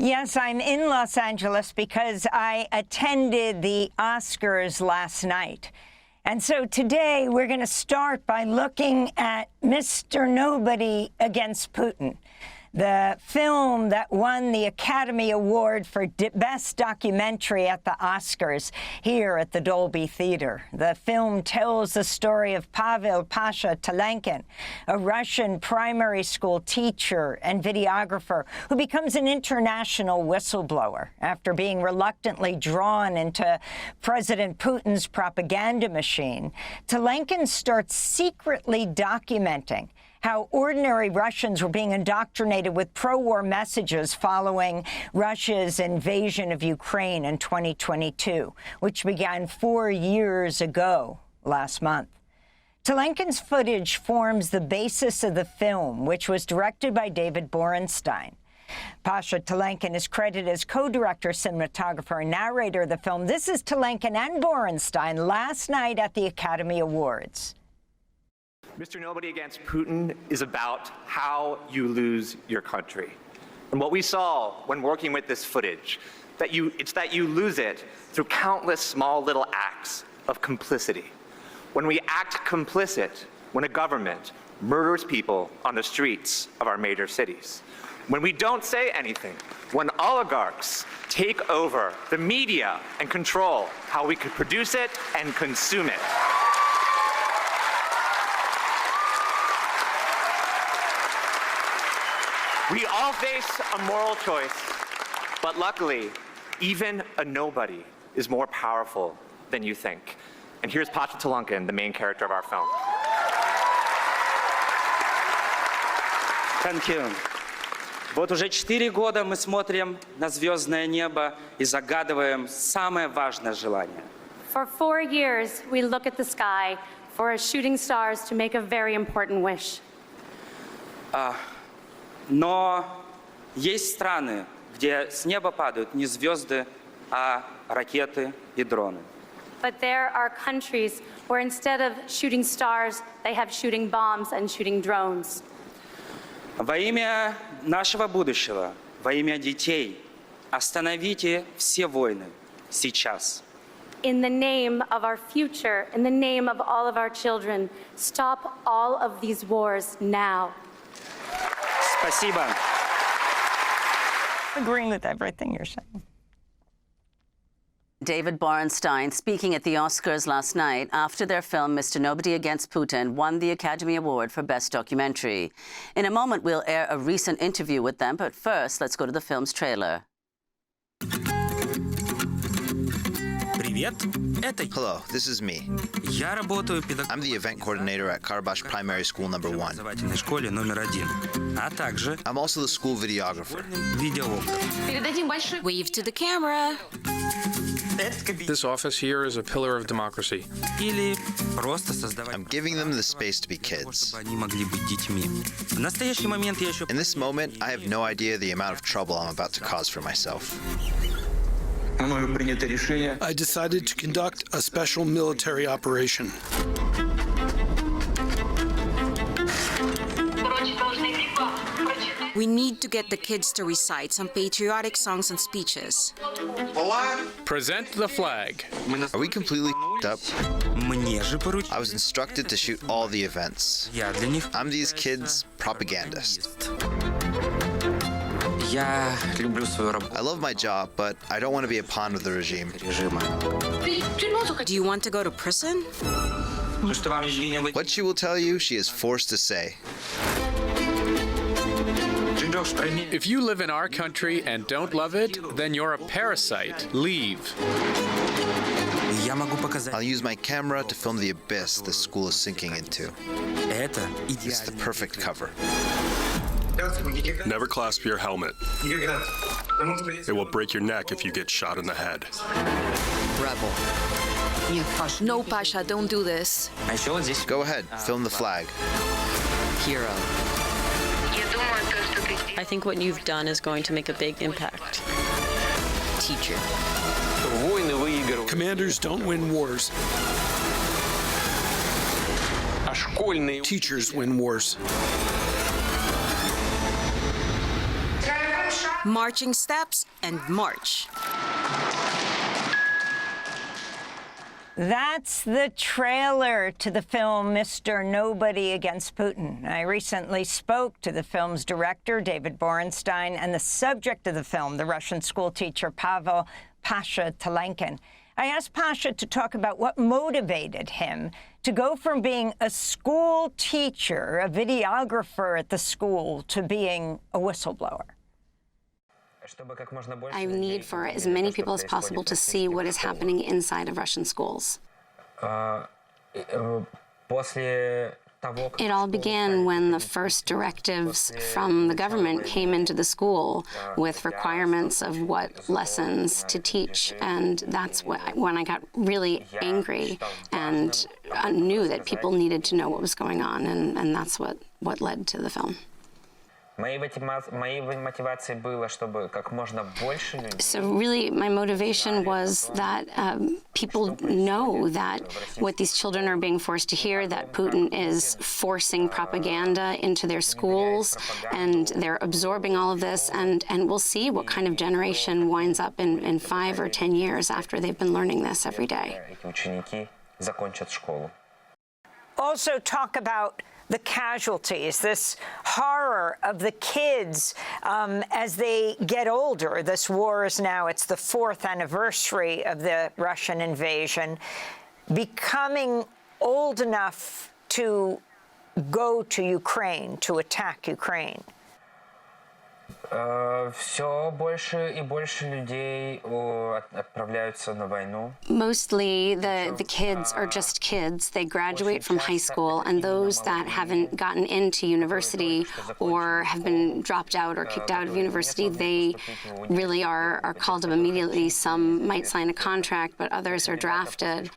Yes, I'm in Los Angeles because I attended the Oscars last night. And so today we're going to start by looking at Mr. Nobody Against Putin, the film that won the Academy Award for Best Documentary at the Oscars here at the Dolby Theater. The film tells the story of Pavel Pasha Talankin, a Russian primary school teacher and videographer who becomes an international whistleblower after being reluctantly drawn into President Putin's propaganda machine. Talankin starts secretly documenting how ordinary Russians were being indoctrinated with pro-war messages following Russia's invasion of Ukraine in 2022, which began 4 years ago last month. Talankin's footage forms the basis of the film, which was directed by David Borenstein. Pasha Talankin is credited as co-director, cinematographer, and narrator of the film. This is Talankin and Borenstein last night at the Academy Awards. Mr. Nobody Against Putin is about how you lose your country. And what we saw when working with this footage, it's that you lose it through countless small little acts of complicity. When we act complicit, when a government murders people on the streets of our major cities. When we don't say anything, when oligarchs take over the media and control how we could produce it and consume it. We all face a moral choice, but luckily, even a nobody is more powerful than you think. And here's Pasha Talankin, the main character of our film. Thank you. Вот уже 4 года мы смотрим на звездное небо и загадываем самое важное желание. For 4 years, we look at the sky for shooting stars to make a very important wish. Но есть страны, где с неба падают не звезды, а ракеты и дроны. But there are countries where instead of shooting stars, they have shooting bombs and shooting drones. Во имя нашего будущего, во имя детей, остановите все войны сейчас. In the name of our future, in the name of all of our children, stop all of these wars now. Спасибо. Agreeing with everything you're saying. David Borenstein speaking at the Oscars last night after their film Mr. Nobody Against Putin won the Academy Award for Best Documentary. In a moment, we'll air a recent interview with them, but first, let's go to the film's trailer. Hello, this is me. I'm the event coordinator at Karbash Primary School No. 1. I'm also the school videographer. Wave to the camera. This office here is a pillar of democracy. I'm giving them the space to be kids. In this moment, I have no idea the amount of trouble I'm about to cause for myself. I decided to conduct a special military operation. We need to get the kids to recite some patriotic songs and speeches. Present the flag. Are we completely up? I was instructed to shoot all the events. I'm these kids' propagandist. I love my job, but I don't want to be a pawn of the regime. Do you want to go to prison? What she will tell you, she is forced to say. If you live in our country and don't love it, then you're a parasite. Leave. I'll use my camera to film the abyss the school is sinking into. It's the perfect cover. Never clasp your helmet. It will break your neck if you get shot in the head. Rebel. No, Pasha, don't do this. Go ahead, film the flag. Hero. I think what you've done is going to make a big impact. Teacher. Commanders don't win wars. Teachers win wars. marching steps, and march. That's the trailer to the film Mr. Nobody Against Putin. I recently spoke to the film's director, David Borenstein, and the subject of the film, the Russian schoolteacher Pavel Pasha Talankin. I asked Pasha to talk about what motivated him to go from being a school teacher, a videographer at the school, to being a whistleblower. I need for as many people as possible to see what is happening inside of Russian schools. It all began when the first directives from the government came into the school with requirements of what lessons to teach, and that's when I got really angry and knew that people needed to know what was going on, and that's what led to the film. So really, my motivation was that people know that what these children are being forced to hear, that Putin is forcing propaganda into their schools, and they're absorbing all of this, and we'll see what kind of generation winds up in 5 or 10 years after they've been learning this every day. Also talk about the casualties, this horror of the kids as they get older. This war is now, it's the 4th anniversary of the Russian invasion, becoming old enough to go to Ukraine, to attack Ukraine. Mostly the kids are just kids. They graduate from high school, and those that haven't gotten into university or have been dropped out or kicked out of university, they really are called up immediately. Some might sign a contract, but others are drafted.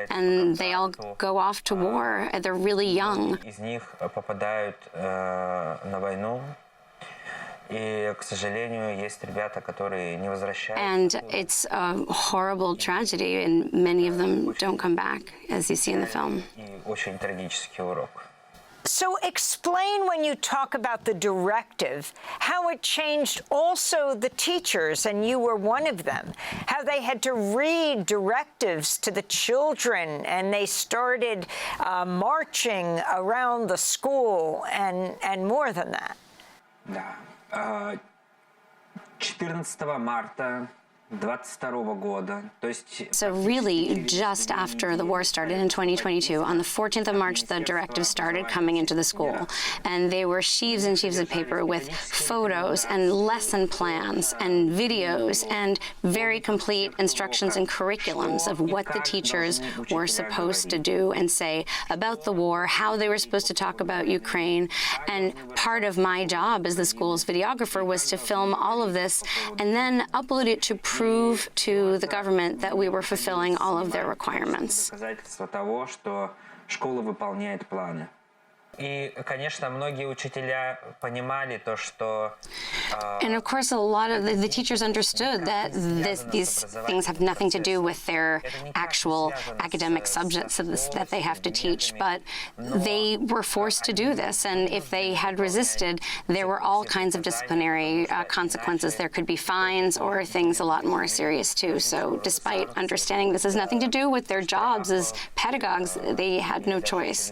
And they all go off to war. They're really young. And it's a horrible tragedy, and many of them don't come back, as you see in the film. So explain, when you talk about the directive, how it changed also the teachers, and you were one of them, how they had to read directives to the children, and they started marching around the school, and more than that. 14 марта 22 года. So really, just after the war started in 2022, on the 14th of March, the directives started coming into the school. And they were sheaves and sheaves of paper with photos and lesson plans and videos and very complete instructions and curriculums of what the teachers were supposed to do and say about the war, how they were supposed to talk about Ukraine. And part of my job as the school's videographer was to film all of this and then upload it to prove to the government that we were fulfilling all of their requirements. И, конечно, многие учителя понимали то, что... And of course, a lot of the teachers understood that these things have nothing to do with their actual academic subjects that they have to teach, but they were forced to do this. And if they had resisted, there were all kinds of disciplinary consequences. There could be fines or things a lot more serious, too. So despite understanding this has nothing to do with their jobs as pedagogues, they had no choice.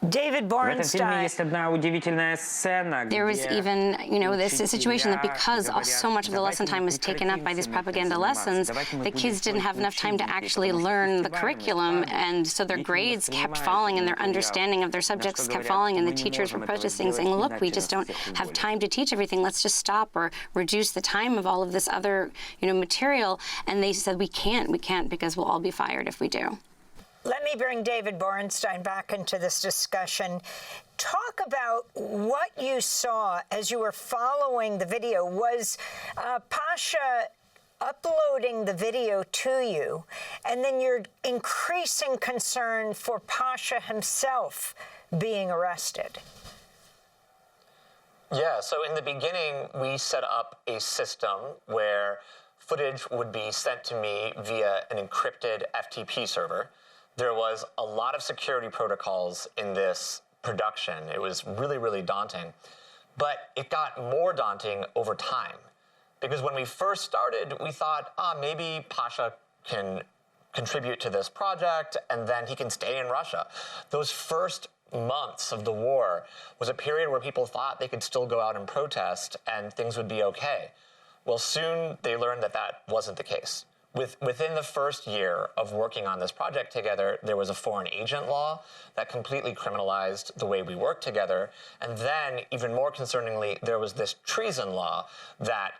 David Borenstein. There was even, this situation that because so much of the lesson time was taken up by these propaganda lessons, the kids didn't have enough time to actually learn the curriculum, and so their grades kept falling and their understanding of their subjects kept falling, and the teachers were protesting, saying, look, we just don't have time to teach everything, let's just stop or reduce the time of all of this other, material. And they said, we can't because we'll all be fired if we do. Let me bring David Borenstein back into this discussion. Talk about what you saw as you were following the video. Was Pasha uploading the video to you, and then your increasing concern for Pasha himself being arrested? Yeah, so in the beginning, we set up a system where footage would be sent to me via an encrypted FTP server. There was a lot of security protocols in this production. It was really, really daunting. But it got more daunting over time. Because when we first started, we thought, maybe Pasha can contribute to this project and then he can stay in Russia. Those first months of the war was a period where people thought they could still go out and protest and things would be okay. Well, soon they learned that that wasn't the case. Within the first year of working on this project together, there was a foreign agent law that completely criminalized the way we worked together. And then, even more concerningly, there was this treason law that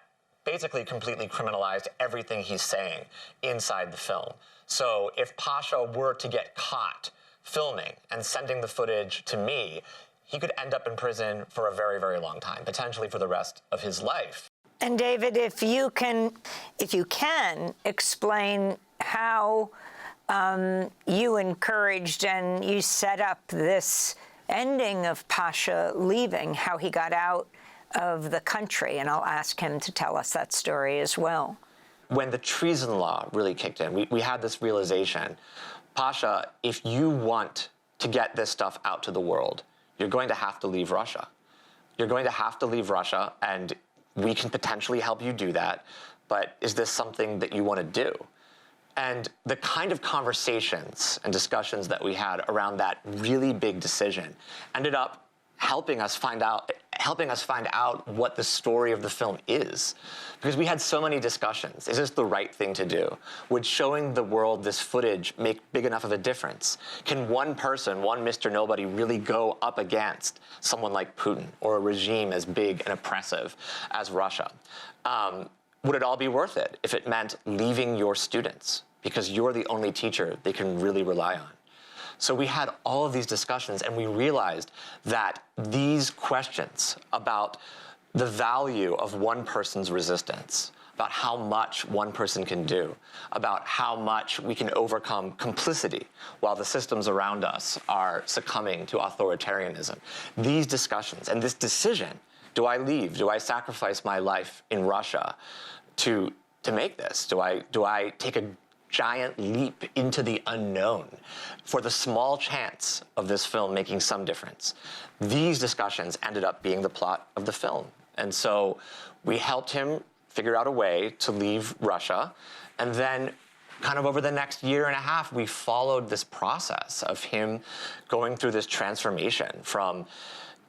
basically completely criminalized everything he's saying inside the film. So if Pasha were to get caught filming and sending the footage to me, he could end up in prison for a very, very long time, potentially for the rest of his life. And David, if you can explain how you encouraged and you set up this ending of Pasha leaving, how he got out of the country, and I'll ask him to tell us that story as well. When the treason law really kicked in, we had this realization, Pasha, if you want to get this stuff out to the world, you're going to have to leave Russia. You're going to have to leave Russia, and we can potentially help you do that, but is this something that you want to do? And the kind of conversations and discussions that we had around that really big decision ended up helping us find out what the story of the film is. Because we had so many discussions. Is this the right thing to do? Would showing the world this footage make big enough of a difference? Can one person, one Mr. Nobody, really go up against someone like Putin or a regime as big and oppressive as Russia? Would it all be worth it if it meant leaving your students because you're the only teacher they can really rely on? So we had all of these discussions, and we realized that these questions about the value of one person's resistance, about how much one person can do, about how much we can overcome complicity while the systems around us are succumbing to authoritarianism. These discussions and this decision, do I leave? Do I sacrifice my life in Russia to make this? Do I take a giant leap into the unknown for the small chance of this film making some difference? These discussions ended up being the plot of the film. And so we helped him figure out a way to leave Russia. And then kind of over the next year and a half, we followed this process of him going through this transformation from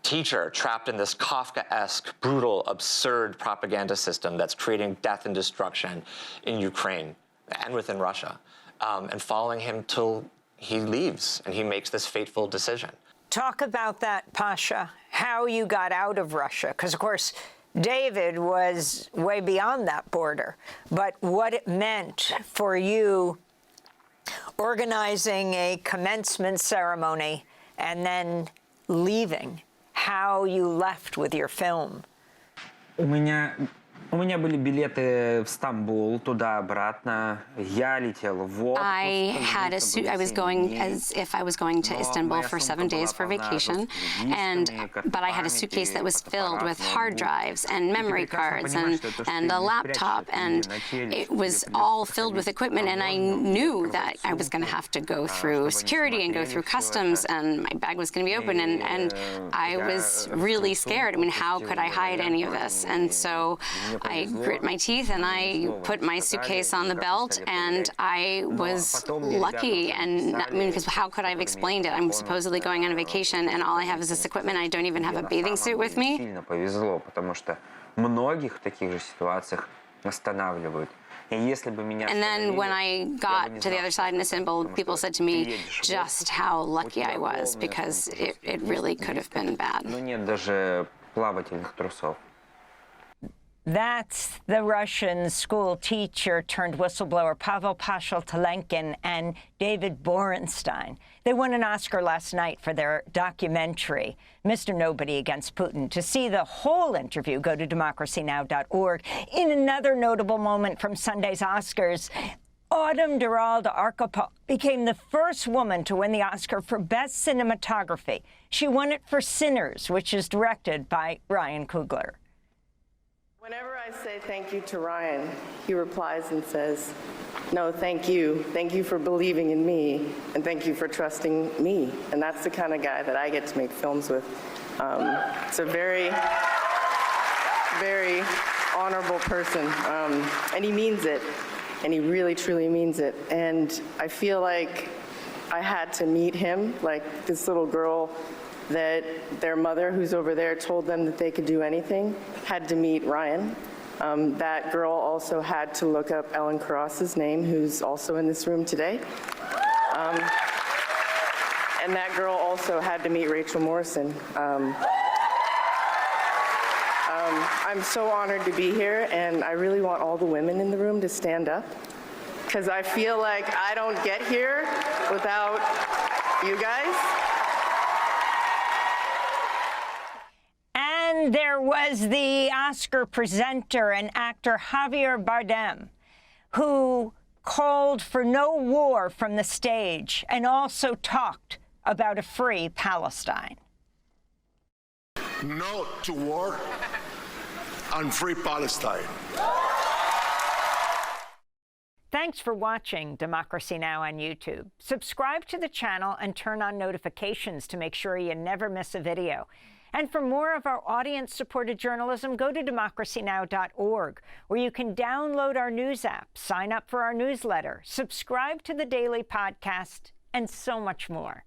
teacher trapped in this Kafkaesque, brutal, absurd propaganda system that's creating death and destruction in Ukraine and within Russia, and following him till he leaves and he makes this fateful decision. Talk about that, Pasha, how you got out of Russia, because, of course, David was way beyond that border, but what it meant for you organizing a commencement ceremony and then leaving, how you left with your film. У меня были билеты в Стамбул, туда-обратно. Я летел в отпуск. I was going as if I was going to Istanbul for 7 days for vacation, but I had a suitcase that was filled with hard drives and memory cards and a laptop, and it was all filled with equipment, and I knew that I was going to have to go through security and go through customs, and my bag was going to be open, and I was really scared. I mean, how could I hide any of this? And so I grit my teeth and I put my suitcase on the belt, and I was lucky. And I mean, because how could I have explained it? I'm supposedly going on a vacation, and all I have is this equipment. I don't even have a bathing suit with me. Сильно повезло, потому что многих в таких же ситуациях останавливают. And then when I got to the other side in Istanbul, people said to me just how lucky I was, because it really could have been bad. Но нет даже плавательных трусов. That's the Russian school teacher turned whistleblower Pavel Talankin and David Borenstein. They won an Oscar last night for their documentary, Mr. Nobody Against Putin. To see the whole interview, go to democracynow.org. In another notable moment from Sunday's Oscars, Autumn Duralde Archipel became the first woman to win the Oscar for Best Cinematography. She won it for Sinners, which is directed by Ryan Coogler. Whenever I say thank you to Ryan, he replies and says, no, thank you. Thank you for believing in me, and thank you for trusting me. And that's the kind of guy that I get to make films with. It's a very, very honorable person, and he means it, and he really, truly means it. And I feel like I had to meet him, like this little girl that their mother, who's over there, told them that they could do anything, had to meet Ryan. That girl also had to look up Ellen Cross's name, who's also in this room today. And that girl also had to meet Rachel Morrison. I'm so honored to be here, and I really want all the women in the room to stand up, because I feel like I don't get here without you guys. And there was the Oscar presenter and actor Javier Bardem, who called for no war from the stage and also talked about a free Palestine. No to war and free Palestine. Thanks for watching Democracy Now! On YouTube. Subscribe to the channel and turn on notifications to make sure you never miss a video. And for more of our audience-supported journalism, go to democracynow.org, where you can download our news app, sign up for our newsletter, subscribe to the daily podcast, and so much more.